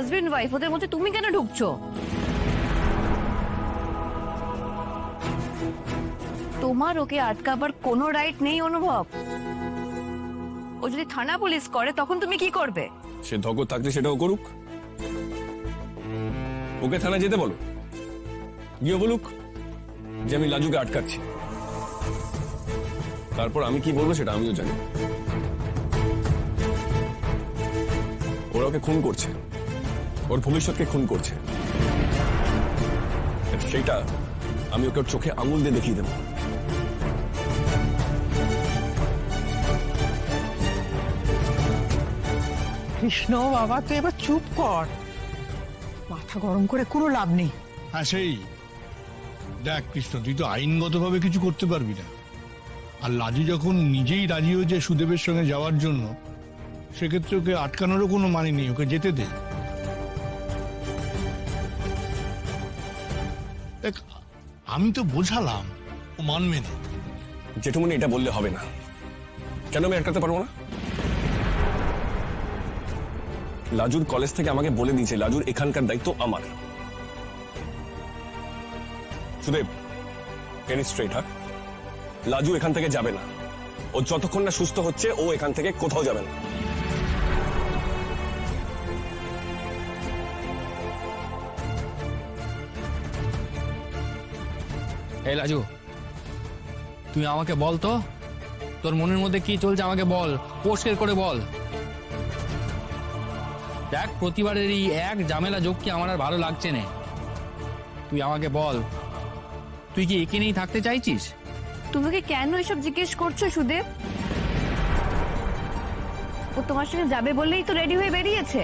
Husband wife, ওদের মধ্যে তুমি কেন ঢুকছো? তোমার ওকে আটকাবার কোনো রাইট নেই অনুভব। ও যদি থানা পুলিশ করে তখন তুমি কি করবে? সে ধকর থাকলে সেটাও করুক, ওকে থানায় যেতে বলো, গিয়ে বলুক যে আমি লাজুকে আটকাচ্ছি। তারপর আমি কি বলবো সেটা আমিও জানি। ওরা ওকে খুন করছে, ওর ভবিষ্যৎকে খুন করছে, সেইটা আমি ওকে ওর চোখে আঙুল দিয়ে দেখিয়ে দেবো। কৃষ্ণ বাবা, তুই এবার চুপ কর, মাথা গরম করে কোনো লাভ নেই। হ্যাঁ সেই দেখ কৃষ্ণ, তুই তো আইনগতভাবে কিছু করতে পারবি না। আর লাজু যখন নিজেই রাজি হয়েছে সুদেবের সঙ্গে যাওয়ার জন্য, সেক্ষেত্রে ওকে আটকানোরও কোনো মানে নেই, ওকে যেতে দে। দেখ আমি তো বোঝালাম, ও মানবে না। জেঠুমনি এটা বললে হবে না। কেন আমি আটকাতে পারবো না? লাজুর কলেজ থেকে আমাকে বলে দিয়েছে লাজুর এখানকার দায়িত্ব আমার। সুদেব, গেট স্ট্রেট, হ্যাঁ? লাজু এখান থেকে যাবে না। ও যতক্ষণ না সুস্থ হচ্ছে ও এখান থেকে কোথাও যাবে না। এই লাজু, তুই আমাকে বল তো, তোর মনের মধ্যে কি চলছে আমাকে বল, পরিষ্কার করে বল। দেখ, প্রতিবারের এই এক ঝামেলা যোগ কি আমার আর ভালো লাগছে না। তুই আমাকে বল, তুই কি একে নিয়েই থাকতে চাইছিস? তোমাকে কেন এসব জিজ্ঞেস করছো সুদেব? ও তোমার সঙ্গে যাবে বললেই তো রেডি হয়ে বেরিয়েছে।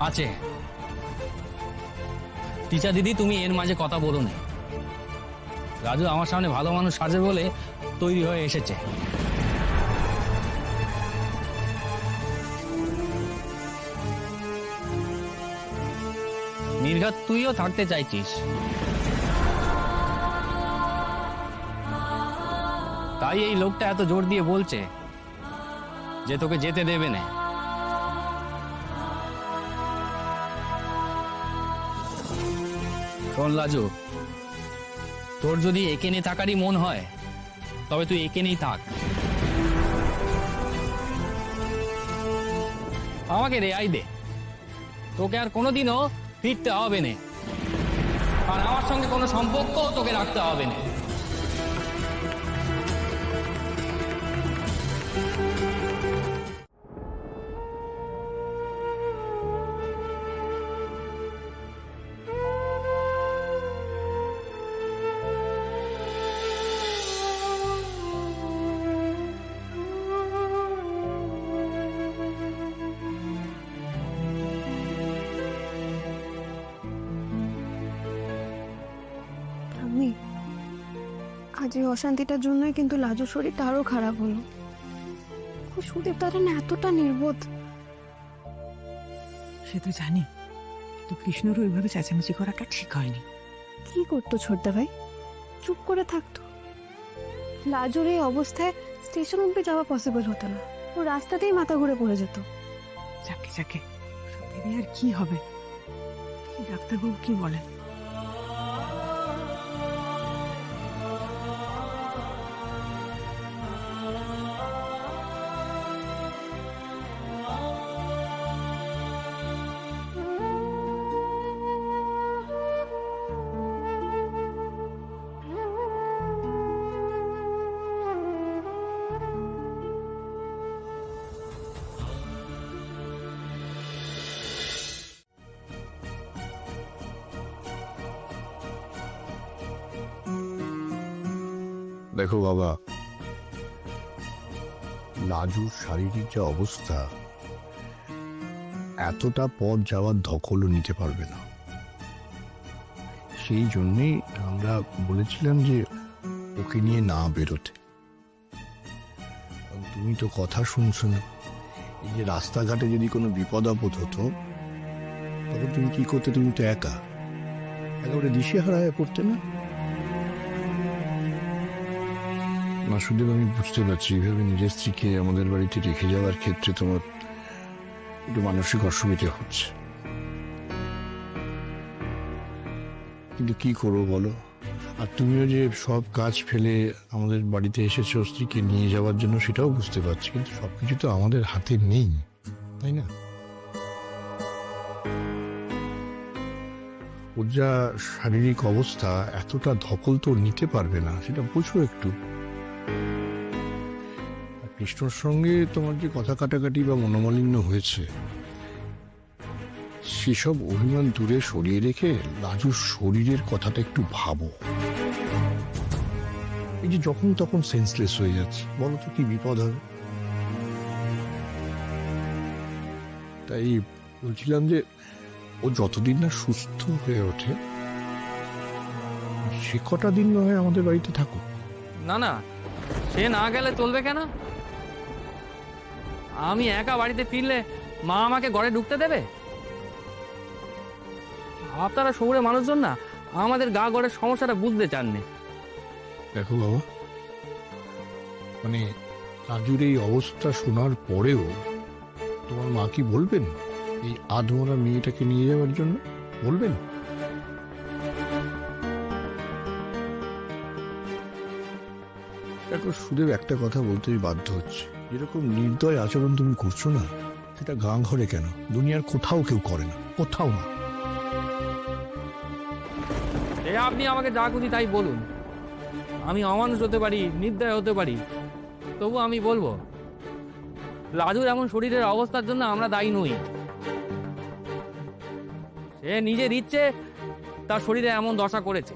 আছে টিচার দিদি, তুমি এর মাঝে কথা বলো না। রাজু আমার সামনে ভালো মানুষ সাজে বলে তৈরি হয়ে এসেছে। নির্ঘাত তুইও থাকতে চাইছিস, তাই এই লোকটা এত জোর দিয়ে বলছে যে তোকে যেতে দেবে না। শোন লাজু, তোর যদি একে নিয়ে থাকারই মন হয় তবে তুই একে নিয়েই থাক। আমাকে রেহাই দে, তোকে আর কোনোদিনও ফিরতে হবে না, আর আমার সঙ্গে কোনো সম্পর্ক তোকে রাখতে হবে না। আজ এই অশান্তিটার জন্যই কিন্তু লাজুর শরীরটা আরো খারাপ হলো। সুদেব তারা না এতটা নির্বোধ। সে তো জানি, তো কৃষ্ণর ওইভাবে চেঁচামেচি করাটা ঠিক হয়নি। কি করতো ছোটদা ভাই? চুপ করে থাকতো। লাজুর এই অবস্থায় স্টেশন অব্দি যাওয়া পসিবল হতো না, ও রাস্তাতেই মাথা ঘুরে পড়ে যেত। যাকে যাকে ভেবে আর কি হবে? ডাক্তারবাবু কি বলেন? দেখো বাবা, লাজুর শারীরিক যে অবস্থা, এতটা পথ যাওয়ার দখলও নিতে পারবে না। সেই জন্যেই আমরা বলেছিলাম যে ওকে নিয়ে না বেরোতে। তুমি তো কথা শুনছো না। এই যে রাস্তাঘাটে যদি কোনো বিপদ আপদ হতো তখন তুমি কি করতে? তুমি তো একা একেবারে দিশেহারা হয়ে পড়তে না। মাসুদেব, আমি বুঝতে পারছি এইভাবে নিজের স্ত্রীকে আমাদের বাড়িতে রেখে যাওয়ার ক্ষেত্রে তোমার একটু মানসিক অসুবিধে হচ্ছে। কিন্তু কি করবো বলো? আর তুমিও যে সব কাজ ফেলে আমাদের বাড়িতে এসেছো স্ত্রীকে নিয়ে যাওয়ার জন্য, সেটাও বুঝতে পারছি, কিন্তু সবকিছু তো আমাদের হাতে নেই, তাই না? ওর যা শারীরিক অবস্থা, এতটা ধকল তো নিতে পারবে না, সেটা বুঝো একটু। আর কৃষ্ণর সঙ্গে তোমার যে কথা কাটাকাটি বা মনোমালিন্য হয়েছে, সেসব অভিমান দূরে সরিয়ে রেখে লাজুর শরীরের কথাটা একটু ভাবো। এই যে যখন তখন সেন্সলেস হয়ে যাচ্ছে, বলো তো কি বিপদ হবে? তাই বলছিলাম যে ও যতদিন না সুস্থ হয়ে ওঠে, সে কটা দিন নয় আমাদের বাড়িতে থাকো। না না, সে না গেলে চলবে কেন? আমি একা বাড়িতে ফিরলে মা আমাকে ঘরে ঢুকতে দেবে? আপনারা শহুরে মানুষজন না আমাদের গা ঘরের সমস্যাটা বুঝতে চাননি। দেখো বাবা, মানে রাজুর এই অবস্থা শোনার পরেও তোমার মা কি বলবেন এই আধমরা মেয়েটাকে নিয়ে যাওয়ার জন্য? বলবেন? দেখো সুদেব, একটা কথা বলতেই বাধ্য হচ্ছে, যেরকম নির্দয় আচরণ তুমি করছো না, সেটা গাঁ ঘরে কেন, দুনিয়ার কোথাও কেউ করে না, কোথাও না। এ আপনি আমাকে যা খুশি তাই বলুন, আমি অমানুষ হতে পারি, নির্দয় হতে পারি, তবু আমি বলবো লাজুর এমন শরীরের অবস্থার জন্য আমরা দায়ী নই। সে নিজের ইচ্ছে তার শরীরে এমন দশা করেছে।